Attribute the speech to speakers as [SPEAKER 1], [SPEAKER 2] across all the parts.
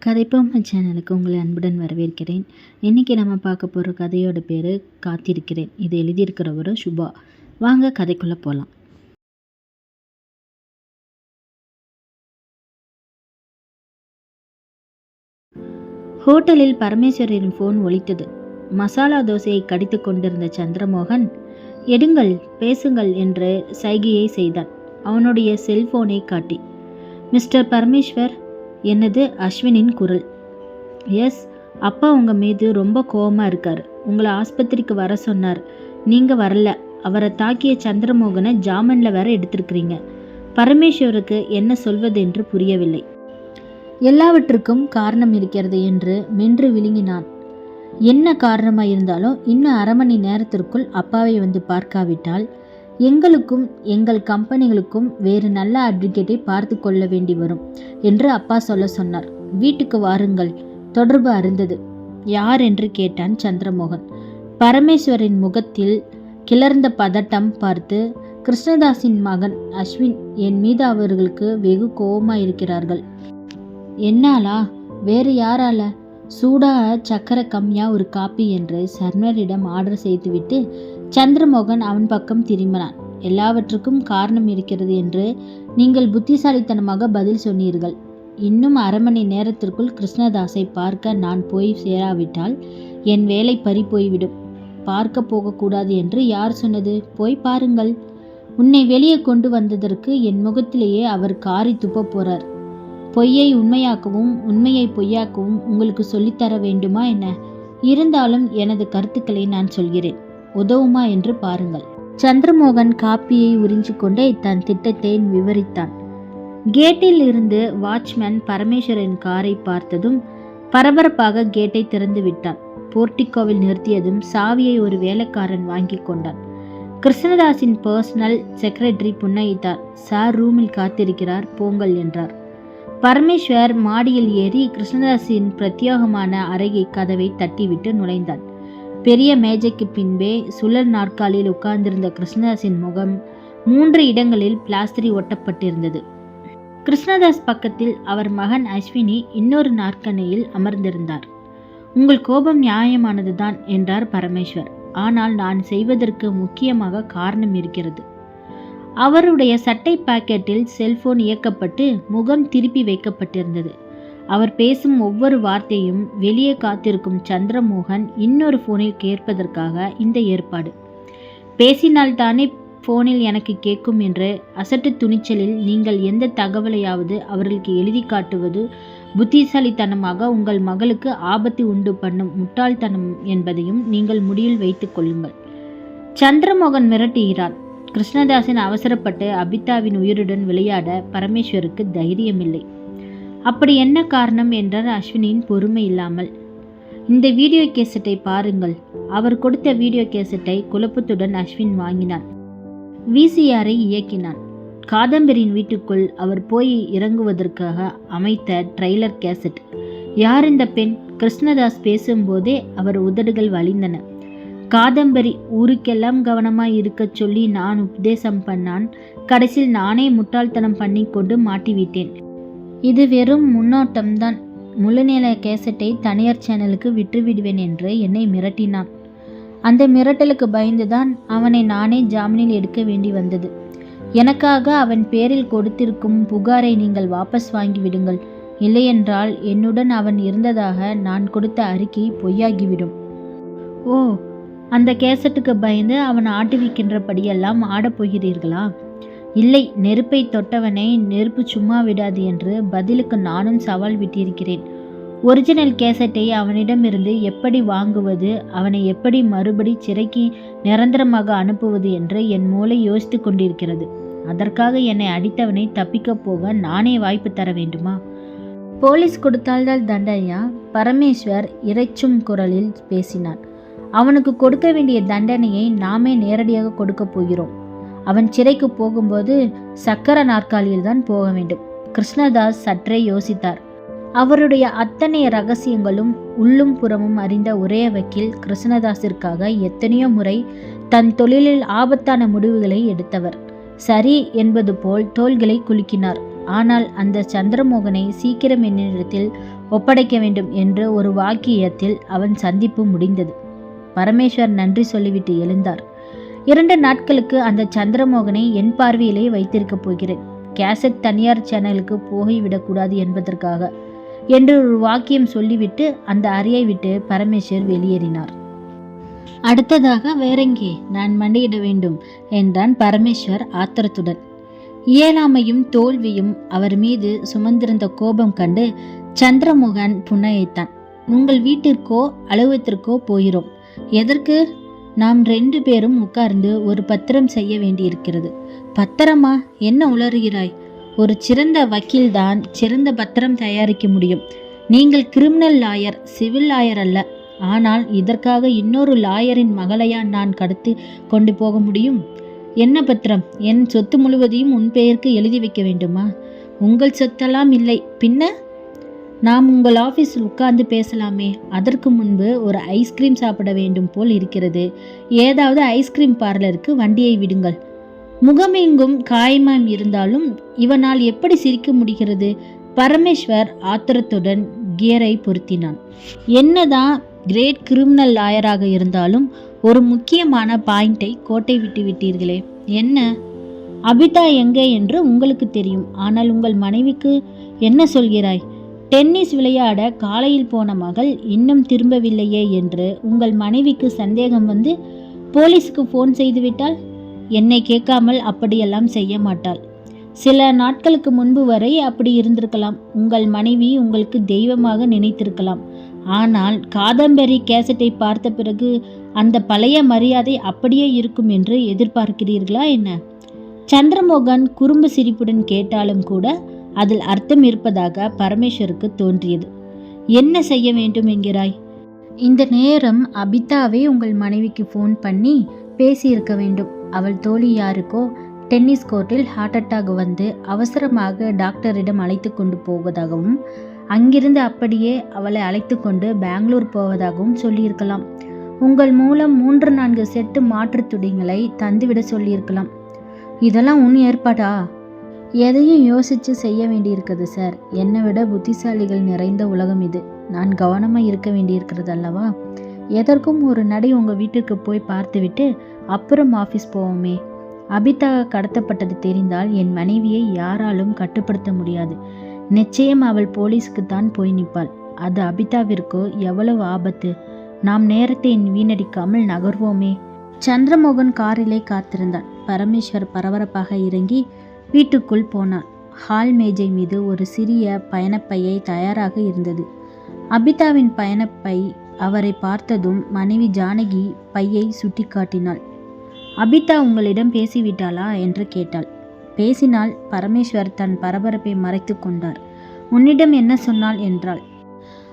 [SPEAKER 1] கதைப்போமா சேனலுக்கு உங்களை அன்புடன் வரவேற்கிறேன். இன்றைக்கி நம்ம பார்க்க போகிற கதையோட பேர் காத்திருக்கிறேன். இது எழுதியிருக்கிறவரு சுபா. வாங்க கதைக்குள்ளே போகலாம். ஹோட்டலில் பரமேஸ்வரின் ஃபோன் ஒலித்தது. மசாலா தோசையை கடித்து கொண்டிருந்த சந்திரமோகன், எடுங்கள் பேசுங்கள் என்று சைகையை செய்தான். அவனுடைய செல்போனை காட்டி, மிஸ்டர் பரமேஸ்வர். என்னது? அஸ்வினின் குரல். எஸ், அப்பா உங்கள் மீது ரொம்ப கோபமாக இருக்கார். உங்களை ஆஸ்பத்திரிக்கு வர சொன்னார், நீங்கள் வரல. அவரை தாக்கிய சந்திரமோகனை ஜாமீனில் வேற எடுத்திருக்கிறீங்க. பரமேஸ்வருக்கு என்ன சொல்வது என்று புரியவில்லை. எல்லாவற்றுக்கும் காரணம் இருக்கிறது என்று மென்று விழுங்கினான். என்ன காரணமாக இருந்தாலும் இன்னும் அரை மணி நேரத்திற்குள் அப்பாவை வந்து பார்க்காவிட்டால் எங்களுக்கும் எங்கள் கம்பெனிகளுக்கும் வேறு நல்ல அட்வொகேட்டை பார்த்து கொள்ள வேண்டி வரும் என்று அப்பா சொல்ல சொன்னார். வீட்டுக்கு வாருங்கள். தொடர்பு அருந்தது. யார் என்று கேட்டான் சந்திரமோகன். பரமேஸ்வரின் முகத்தில் கிளர்ந்த பதட்டம் பார்த்து, கிருஷ்ணதாஸின் மகன் அஸ்வின். என் மீது அவர்களுக்கு வெகு கோபமாக இருக்கிறார்கள். என்னாலா? வேறு யாரால? சூடா சக்கரை கம்மியா ஒரு காப்பி என்று சர்வரிடம் ஆர்டர் செய்துவிட்டு சந்திரமோகன் அவன் பக்கம் திரும்பினான். எல்லாவற்றுக்கும் காரணம் இருக்கிறது என்று நீங்கள் புத்திசாலித்தனமாக பதில் சொன்னீர்கள். இன்னும் அரை மணி நேரத்திற்குள் கிருஷ்ணதாஸை பார்க்க நான் போய் சேராவிட்டால் என் வேலை பறி போய்விடும். பார்க்க போகக்கூடாது என்று யார் சொன்னது? போய் பாருங்கள். உன்னை வெளியே கொண்டு வந்ததற்கு என் முகத்திலேயே அவர் காரி துப்ப போறார். பொய்யை உண்மையாக்கவும் உண்மையை பொய்யாக்கவும் உங்களுக்கு சொல்லித்தர வேண்டுமா என்ன? இருந்தாலும் எனது கருத்துக்களை நான் சொல்கிறேன். உதவுமா என்று பாருங்கள். சந்திரமோகன் காப்பியை உறிஞ்சி கொண்டே தன் திட்டத்தை விவரித்தான். கேட்டில் இருந்து வாட்ச்மேன் பரமேஸ்வரின் காரை பார்த்ததும் பரபரப்பாக கேட்டை திறந்து விட்டான். போர்ட்டிகோவில் நிறுத்தியதும் சாவியை ஒரு வேலைக்காரன் வாங்கி கொண்டான். கிருஷ்ணதாஸின் பர்சனல் செக்ரட்டரி புன்னகைத்தார். சார் ரூமில் காத்திருக்கிறார், போங்கள் என்றார். பரமேஸ்வர் மாடியில் ஏறி கிருஷ்ணதாஸின் பிரத்யேகமான அறையை கதவை தட்டிவிட்டு நுழைந்தான். பெரிய மேஜைக்கு பின்பே சுழல் நாற்காலியில் உட்கார்ந்திருந்த கிருஷ்ணதாஸின் முகம் 3 இடங்களில் பிளாஸ்டரி ஒட்டப்பட்டிருந்தது. கிருஷ்ணதாஸ் பக்கத்தில் அவர் மகன் அஸ்வினி இன்னொரு நாற்கனையில் அமர்ந்திருந்தார். உங்கள் கோபம் நியாயமானதுதான் என்றார் பரமேஸ்வர். ஆனால் நான் செய்வதற்கு முக்கியமாக காரணம் இருக்கிறது. அவருடைய சட்டை பாக்கெட்டில் செல்போன் இயக்கப்பட்டு முகம் திருப்பி வைக்கப்பட்டிருந்தது. அவர் பேசும் ஒவ்வொரு வார்த்தையும் வெளியே காத்திருக்கும் சந்திரமோகன் இன்னொரு போனில் கேட்பதற்காக இந்த ஏற்பாடு. பேசினால்தானே போனில் எனக்கு கேட்கும் என்று அசட்டு துணிச்சலில் நீங்கள் எந்த தகவலையாவது அவர்களுக்கு எழுதி காட்டுவது புத்திசாலித்தனமாக உங்கள் மகளுக்கு ஆபத்து உண்டு பண்ணும் முட்டாள்தனம் என்பதையும் நீங்கள் முடிவில் வைத்துக் கொள்ளுங்கள். சந்திரமோகன் மிரட்டுகிறான். கிருஷ்ணதாஸின் அவசரப்பட்டு அபிதாவின் உயிருடன் விளையாட பரமேஸ்வருக்கு தைரியமில்லை. அப்படி என்ன காரணம் என்றார் அஸ்வினின் பொறுமை இல்லாமல். இந்த வீடியோ கேசட்டை பாருங்கள். அவர் கொடுத்த வீடியோ கேசட்டை குழப்பத்துடன் அஸ்வின் வாங்கினான். VCRஐ இயக்கினான். காதம்பரின் வீட்டுக்குள் அவர் போய் இறங்குவதற்காக அமைத்த ட்ரெய்லர் கேசட். யார் இந்த பெண்? கிருஷ்ணதாஸ் பேசும்போதே அவர் உதடுகள் வலிந்தன. காதம்பரி ஊருக்கெல்லாம் கவனமாய் இருக்க சொல்லி நான் உபதேசம் பண்ணான். கடைசியில் நானே முட்டாள்தனம் பண்ணி கொண்டு மாட்டிவிட்டேன். இது வெறும் முன்னோட்டம்தான். முழுநீள கேசட்டை தனியார் சேனலுக்கு விட்டுவிடுவேன் என்று என்னை மிரட்டினான். அந்த மிரட்டலுக்கு பயந்துதான் அவனை நானே ஜாமீனில் எடுக்க வேண்டி வந்தது. எனக்காக அவன் பேரில் கொடுத்திருக்கும் புகாரை நீங்கள் வாபஸ் வாங்கிவிடுங்கள். இல்லையென்றால் என்னுடன் அவன் இருந்ததாக நான் கொடுத்த அறிக்கை பொய்யாகிவிடும். ஓ, அந்த கேசட்டுக்கு பயந்து அவன் ஆட்டுவிக்கின்றபடியெல்லாம் ஆடப்போகிறீர்களா? இல்லை, நெருப்பை தொட்டவனை நெருப்பு சும்மா விடாது என்று பதிலுக்கு நானும் சவால் விட்டிருக்கிறேன். ஒரிஜினல் கேசட்டை அவனிடமிருந்து எப்படி வாங்குவது, அவனை எப்படி மறுபடி சிறைக்கு நிரந்தரமாக அனுப்புவது என்று என் மூளை யோசித்து கொண்டிருக்கிறது. அதற்காக என்னை அடித்தவனை தப்பிக்க போக நானே வாய்ப்பு தர வேண்டுமா? போலீஸ் கொடுத்தால்தான் தண்டனையா? பரமேஸ்வர் இறைச்சும் குரலில் பேசினான். அவனுக்கு கொடுக்க வேண்டிய தண்டனையை நாமே நேரடியாக கொடுக்க போகிறோம். அவன் சிறைக்கு போகும்போது சக்கர நாற்காலியில் தான் போக வேண்டும். கிருஷ்ணதாஸ் சற்றே யோசித்தார். அவருடைய அத்தனை ரகசியங்களும் உள்ளும் புறமும் அறிந்த ஒரே வக்கீல் கிருஷ்ணதாஸிற்காக எத்தனையோ முறை தன் தொழிலில் ஆபத்தான முடிவுகளை எடுத்தவர். சரி என்பது போல் தோள்களை குலுக்கினார். ஆனால் அந்த சந்திரமோகனை சீக்கிரம் என்னிடத்தில் ஒப்படைக்க வேண்டும் என்ற ஒரு வாக்கியத்தில் அவன் சந்திப்பு முடிந்தது. பரமேஸ்வர் நன்றி சொல்லிவிட்டு எழுந்தார். 2 நாட்களுக்கு அந்த சந்திரமோகனை என் பார்வையிலே வைத்திருக்கப் போகிறேன். கேசட் தனியார் சேனலுக்கு போய்விடக்கூடாது என்பதற்காக என்று ஒரு வாக்கியம் சொல்லிவிட்டு அந்த அறையை விட்டு பரமேஸ்வர் வெளியேறினார். அடுத்ததாக வேறெங்கே நான் மண்டியிட வேண்டும் என்றான் பரமேஸ்வர் ஆத்திரத்துடன். இயலாமையும் தோல்வியும் அவர் மீது சுமந்திருந்த கோபம் கண்டு சந்திரமோகன் புன்னகைத்தான். உங்கள் வீட்டிற்கோ அலுவலகத்திற்கோ போகிறோம். எதற்கு? நாம் 2 பேரும் உட்கார்ந்து ஒரு பத்திரம் செய்ய வேண்டியிருக்கிறது. பத்திரமா? என்ன உளறுகிறாய்? ஒரு சிறந்த வக்கீல்தான் சிறந்த பத்திரம் தயாரிக்க முடியும். நீங்கள் கிரிமினல் லாயர், சிவில் லாயர் அல்ல. ஆனால் இதற்காக இன்னொரு லாயரின் மகளையா நான் கடத்தி கொண்டு போக முடியும்? என்ன பத்திரம்? என் சொத்து முழுவதையும் உன் பெயருக்கு எழுதி வைக்க வேண்டுமா? உங்கள் சொத்தெல்லாம் இல்லை, பின்ன? நாம் உங்கள் ஆஃபீஸில் உட்கார்ந்து பேசலாமே. அதற்கு முன்பு ஒரு ஐஸ்கிரீம் சாப்பிட வேண்டும் போல் இருக்கிறது. ஏதாவது ஐஸ்கிரீம் பார்லருக்கு வண்டியை விடுங்கள். முகமெங்கும் காயமாம் இருந்தாலும் இவனால் எப்படி சிரிக்க முடிகிறது? பரமேஸ்வர் ஆத்திரத்துடன் கியரை பொருத்தினான். என்னதான் கிரேட் கிரிமினல் லாயராக இருந்தாலும் ஒரு முக்கியமான பாயிண்டை கோட்டை விட்டு விட்டீர்களே. என்ன? அபிதா எங்கே என்று உங்களுக்கு தெரியும். ஆனால் உங்கள் மனைவிக்கு என்ன சொல்கிறாய்? டென்னிஸ் விளையாட காலையில் போன மகள் இன்னும் திரும்பவில்லையே என்று உங்கள் மனைவிக்கு சந்தேகம் வந்து போலீஸுக்கு ஃபோன் செய்துவிட்டால்? என்னை கேட்காமல் அப்படியெல்லாம் செய்ய மாட்டாள். சில நாட்களுக்கு முன்பு வரை அப்படி இருந்திருக்கலாம். உங்கள் மனைவி உங்களுக்கு தெய்வமாக நினைத்திருக்கலாம். ஆனால் காதம்பரி கேசட்டை பார்த்த பிறகு அந்த பழைய மரியாதை அப்படியே இருக்கும் என்று எதிர்பார்க்கிறீர்களா என்ன? சந்திரமோகன் குறும்பு சிரிப்புடன் கேட்டாலும் கூட அதில் அர்த்தம் இருப்பதாக பரமேஸ்வருக்கு தோன்றியது. என்ன செய்ய வேண்டும் என்கிறாய்? இந்த நேரம் அபிதாவே உங்கள் மனைவிக்கு ஃபோன் பண்ணி பேசியிருக்க வேண்டும். அவள் தோழி யாருக்கோ டென்னிஸ் கோர்ட்டில் ஹார்ட் அட்டாக் வந்து அவசரமாக டாக்டரிடம் அழைத்து கொண்டு போவதாகவும் அங்கிருந்து அப்படியே அவளை அழைத்து கொண்டு பெங்களூர் போவதாகவும் சொல்லியிருக்கலாம். உங்கள் மூலம் 3-4 செட்டு மாற்று துணிகளை தந்துவிட சொல்லியிருக்கலாம். இதெல்லாம் உன் ஏற்பாடா? எதையும் யோசித்து செய்ய வேண்டியிருக்குது சார். என்னை விட புத்திசாலிகள் நிறைந்த உலகம் இது. நான் கவனமாக இருக்க வேண்டியிருக்கிறது அல்லவா? எதற்கும் ஒரு நடை உங்கள் வீட்டிற்கு போய் பார்த்துவிட்டு அப்புறம் ஆஃபீஸ் போவோமே. அபிதா கடத்தப்பட்டது தெரிந்தால் என் மனைவியை யாராலும் கட்டுப்படுத்த முடியாது. நிச்சயம் அவள் போலீஸுக்கு தான் போய் நிற்பாள். அது அபிதாவிற்கோ எவ்வளவு ஆபத்து. நாம் நேரத்தை வீணடிக்காமல் நகர்வோமே. சந்திரமோகன் காரிலே காத்திருந்தான். பரமேஸ்வர் பரபரப்பாக இறங்கி வீட்டுக்குள் போனான். ஹால் மேஜை மீது ஒரு சிறிய பயணப்பையை தயாராக இருந்தது. அபிதாவின் பயணப்பை அவரை பார்த்ததும் மனைவி ஜானகி பையை சுட்டி காட்டினாள். அபிதா உங்களிடம் பேசிவிட்டாளா என்று கேட்டாள். பேசினால். பரமேஸ்வர் தன் பரபரப்பை மறைத்து கொண்டார். உன்னிடம் என்ன சொன்னாள் என்றாள்.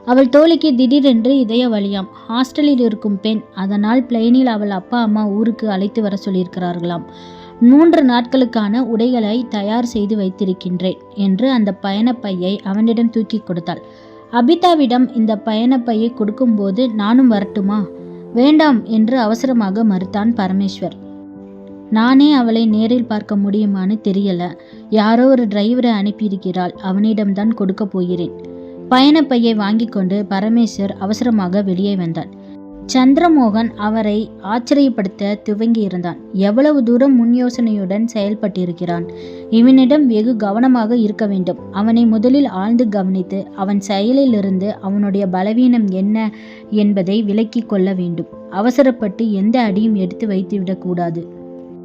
[SPEAKER 1] அவள் தோழிக்கு திடீரென்று இதய வலியாம். ஹாஸ்டலில் இருக்கும் பெண். அதனால் பிளைனில் அவள் அப்பா அம்மா ஊருக்கு அழைத்து வர சொல்லியிருக்கிறார்களாம். 3 நாட்களுக்கான உடைகளை தயார் செய்து வைத்திருக்கின்றேன் என்று அந்த பயணப்பையை அவனிடம் தூக்கி கொடுத்தாள். அபிதாவிடம் இந்த பயணப்பையை கொடுக்கும்போது நானும் வரட்டுமா? வேண்டாம் என்று அவசரமாக மறுத்தான் பரமேஸ்வர். நானே அவளை நேரில் பார்க்க முடியுமான்னு தெரியல. யாரோ ஒரு டிரைவரை அனுப்பியிருக்கிறாள். அவனிடம்தான் கொடுக்க போகிறேன். பயணப்பையை வாங்கி கொண்டு பரமேஸ்வர் அவசரமாக வெளியே வந்தான். சந்திரமோகன் அவரை ஆச்சரியப்படுத்த துவங்கியிருந்தான். எவ்வளவு தூரம் முன் யோசனையுடன் செயல்பட்டிருக்கிறான். இவனிடம் வெகு கவனமாக இருக்க வேண்டும். அவனை முதலில் ஆழ்ந்து கவனித்து அவன் செயலிலிருந்து அவனுடைய பலவீனம் என்ன என்பதை விலக்கி கொள்ள வேண்டும். அவசரப்பட்டு எந்த அடியும் எடுத்து வைத்துவிடக்கூடாது.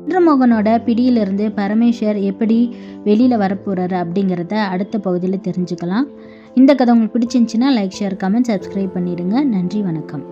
[SPEAKER 1] சந்திரமோகனோட பிடியிலிருந்து பரமேஸ்வர் எப்படி வெளியில் வரப்போகிறாரு அப்படிங்கிறத அடுத்த பகுதியில் தெரிஞ்சுக்கலாம். இந்த கதை உங்களுக்கு பிடிச்சிருந்துச்சுன்னா லைக், ஷேர், கமெண்ட், சப்ஸ்கிரைப் பண்ணிடுங்க. நன்றி, வணக்கம்.